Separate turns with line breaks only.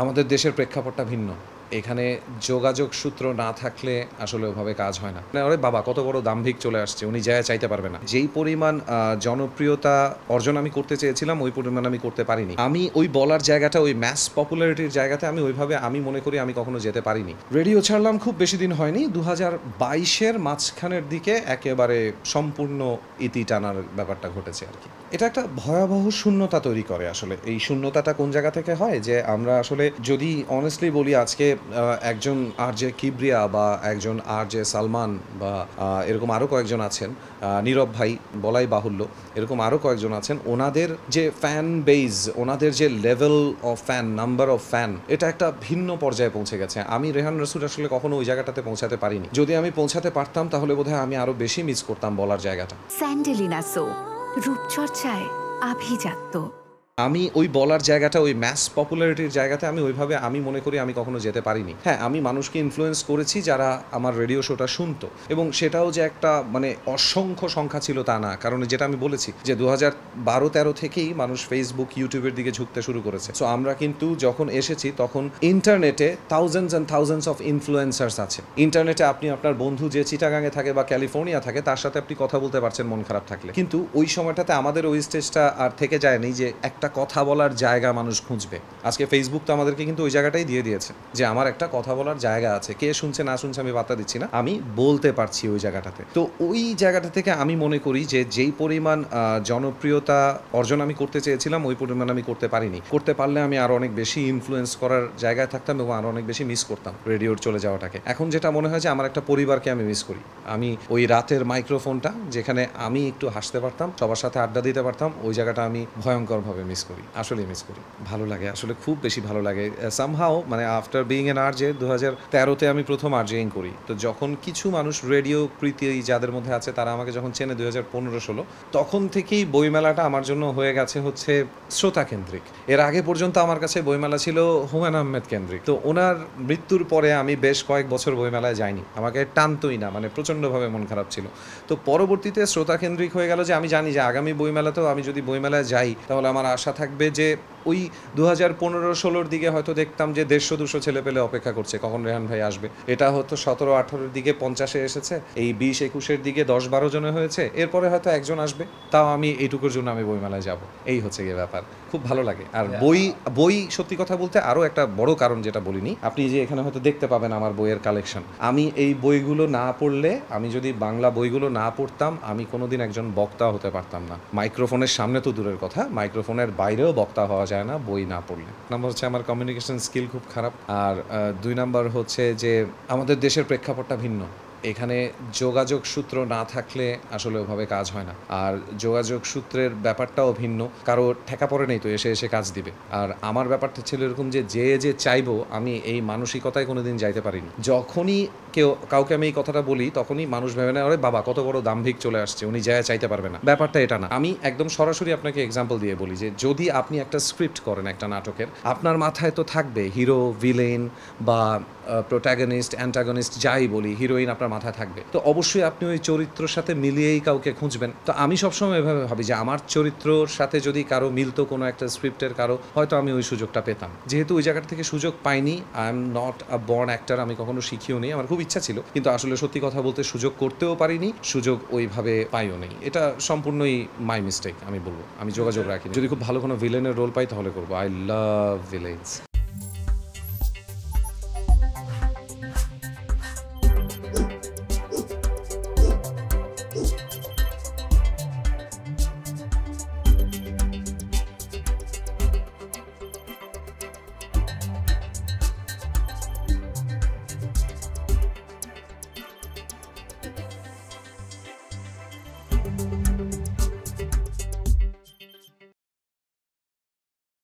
আমাদের দেশের প্রেক্ষাপটটা ভিন্ন। এখানে যোগাযোগ সূত্র না থাকলে আসলে ওভাবে কাজ হয় না। আরে বাবা কত বড় দাম্ভিক চলে আসছে, উনি যায়া চাইতে পারবে না। যেই পরিমাণ জনপ্রিয়তা অর্জন আমি করতে চেয়েছিলাম ওই পরিমাণ আমি করতে পারিনি। আমি ওই বলার জায়গাটা, ওই ম্যাস পপুলারিটির জায়গাতে আমি ওইভাবে আমি মনে করি আমি কখনো যেতে পারিনি। রেডিও ছাড়লাম খুব বেশি দিন হয়নি। ২০২২-এর মাঝখানের দিকে একেবারে সম্পূর্ণ ইতি টানার ব্যাপারটা ঘটেছে আরকি। এটা একটা ভয়াবহ শূন্যতা তৈরি করে আসলে। এই শূন্যতাটা কোন জায়গা থেকে হয় যে আমরা আসলে যদি অনেস্টলি বলি আজকে একজন আরজে কিবরিয়া বা একজন আরজে সালমান বা এরকম আরও কয়েকজন আছেন, নীরব ভাই বলাই বাহুল্য, এরকম আরও কয়েকজন আছেন, ওনাদের যে ফ্যান বেজ, ওনাদের যে level of fan, number of fan, এটা একটা ভিন্ন পর্যায়ে পৌঁছে গেছে। আমি রেহান রসুল আসলে কখনো ওই জায়গাটাতে পৌঁছাতে পারিনি। যদি আমি পৌঁছাতে পারতাম তাহলে বোধহয় আমি আরও বেশি মিস করতাম বলার জায়গাটা।
স্যান্ডেলিনা সো রূপচর্চায় আভিজাত্য।
আমি ওই বলার জায়গাটা, ওই ম্যাস পপুলারিটির জায়গাতে আমি ওইভাবে আমি মনে করি আমি কখনো যেতে পারিনি। হ্যাঁ, আমি মানুষকে ইনফ্লুয়েন্স করেছি যারা আমার রেডিও শোটা শুনতো, এবং সেটাও যে একটা মানে অসংখ্য সংখ্যা ছিল তা না। কারণ যেটা আমি বলেছি যে 2012-13 থেকেই মানুষ ফেসবুক, ইউটিউবের দিকে ঝুঁকতে শুরু করেছে। সো আমরা কিন্তু যখন এসেছি তখন ইন্টারনেটে thousands and thousands of influencers আছে। ইন্টারনেটে আপনি আপনার বন্ধু যে চিটাগাঙে থাকে বা ক্যালিফোর্নিয়া থাকে তার সাথে আপনি কথা বলতে পারছেন মন খারাপ থাকলে। কিন্তু ওই সময়টাতে আমাদের ওই স্টেজটা আর থেকে যায়নি যে একটা কথা বলার জায়গা মানুষ খুঁজবে। আজকে ফেসবুক তো আমাদেরকে কিন্তু ওই জায়গাটাই দিয়ে দিয়েছে যে আমার একটা কথা বলার জায়গা আছে। কে শুনছে না শুনছে আমি পাত্তা দিচ্ছি না, আমি বলতে পারছি ওই জায়গাটাতে। তো ওই জায়গাটা থেকে আমি মনে করি যে যেই পরিমাণ জনপ্রিয়তা অর্জন আমি করতে চেয়েছিলাম ওই পরিমাণ আমি করতে পারিনি। করতে পারলে আমি আরও অনেক বেশি ইনফ্লুয়েন্স করার জায়গায় থাকতাম এবং আরও অনেক বেশি মিস করতাম রেডিওর চলে যাওয়াটাকে। এখন যেটা মনে হয় যে আমার একটা পরিবারকে আমি মিস করি। আমি ওই রাতের মাইক্রোফোনটা যেখানে আমি একটু হাসতে পারতাম, সবার সাথে আড্ডা দিতে পারতাম, ওই জায়গাটা আমি ভয়ঙ্করভাবে মিস করি। আসলেই মিস করি। ভালো লাগে, আসলে খুব বেশি ভালো লাগে। সামহাও মানে আফটার বিইং এন আরজে 2013-তে আমি প্রথম আরজেইং করি। তো যখন কিছু মানুষ রেডিও প্রীতি যাদের মধ্যে আছে তারা আমাকে যখন চেনে 2015-16, তখন থেকেই বইমেলাটা আমার জন্য হয়ে গেছে হচ্ছে শ্রোতা কেন্দ্রিক। এর আগে পর্যন্ত আমার কাছে বইমেলা ছিল হুমায়ুন আহমেদ কেন্দ্রিক। তো ওনার মৃত্যুর পরে আমি বেশ কয়েক বছর বইমেলায় যাইনি, আমাকে টানতোই না, মানে প্রচণ্ডভাবে মন খারাপ ছিল। তো পরবর্তীতে শ্রোতা কেন্দ্রিক হয়ে গেল যে আমি জানি যে আগামী বইমেলাতেও আমি যদি বইমেলায় যাই তাহলে আমার আশা থাকবে যে ওই 2015-16 দিকে হয়তো দেখতাম যে 150-200 ছেলে পেলে অপেক্ষা করছে কখন রেহান ভাই আসবে। এটা হয়তো 17-18 দিকে 50-এ এসেছে, এই 20-21-এর দিকে 10-12 জনে হয়েছে, এরপরে হয়তো একজন আসবে, তাও আমি এইটুকুর জন্য আমি বইমেলায় যাব। এই হচ্ছে গিয়ে ব্যাপার। খুব ভালো লাগে। আর বই সত্যি কথা বলতে আরও একটা বড় কারণ যেটা বলিনি, আপনি যে এখানে হয়তো দেখতে পাবেন আমার বইয়ের কালেকশন। আমি এই বইগুলো না পড়লে, আমি যদি বাংলা বইগুলো না পড়তাম আমি কোনোদিন একজন বক্তা হতে পারতাম না। মাইক্রোফোনের সামনে তো দূরের কথা, মাইক্রোফোনের বাইরেও বক্তা হওয়া যায় না বই না পড়লে। নাম্বার হচ্ছে আমার কমিউনিকেশন স্কিল খুব খারাপ। আর 2 নাম্বার হচ্ছে যে আমাদের দেশের প্রেক্ষাপটটা ভিন্ন। এখানে যোগাযোগ সূত্র না থাকলে আসলে ওভাবে কাজ হয় না। আর যোগাযোগ সূত্রের ব্যাপারটাও ভিন্ন, কারো ঠেকা পড়ে নেই তো এসে এসে কাজ দিবে। আর আমার ব্যাপারটা ছিল এরকম যে যে চাইবো, আমি এই মানসিকতায় কোনোদিন যাইতে পারিনি। যখনই কাউকে আমি এই কথাটা বলি তখনই মানুষ ভেবে নেয় আরে বাবা কত বড় দাম্ভিক চলে আসছে, উনি যায়া চাইতে পারবে না। ব্যাপারটা এটা না। আমি একদম সরাসরি আপনাকে এক্সাম্পল দিয়ে বলি যে যদি আপনি একটা স্ক্রিপ্ট করেন একটা নাটকের, আপনার মাথায় তো থাকবে হিরো, ভিলেন বা প্রোটাগনিস্ট, অ্যান্টাগনিস্ট যাই বলি, হিরোইন আপনার মাথায় থাকবে। তো অবশ্যই আপনি ওই চরিত্রের সাথে মিলিয়েই কাউকে খুঁজবেন। তো আমি সবসময় এভাবে ভাবি যে আমার চরিত্রর সাথে যদি কারো মিলতো কোনো একটা স্ক্রিপ্টের কারো, হয়তো আমি ওই সুযোগটা পেতাম। যেহেতু ওই জায়গাটা থেকে সুযোগ পাইনি, I am not a born actor, আমি কখনো শিখিও নি। আমার খুব ইচ্ছা ছিল, কিন্তু আসলে সত্যি কথা বলতে সুযোগ করতেও পারিনি, সুযোগ ওইভাবে পাইও নেই। এটা সম্পূর্ণই মাই মিস্টেক আমি বলবো। আমি যোগাযোগ রাখিনি। যদি খুব ভালো কোনো ভিলেনের রোল পাই তাহলে করবো। I love villains.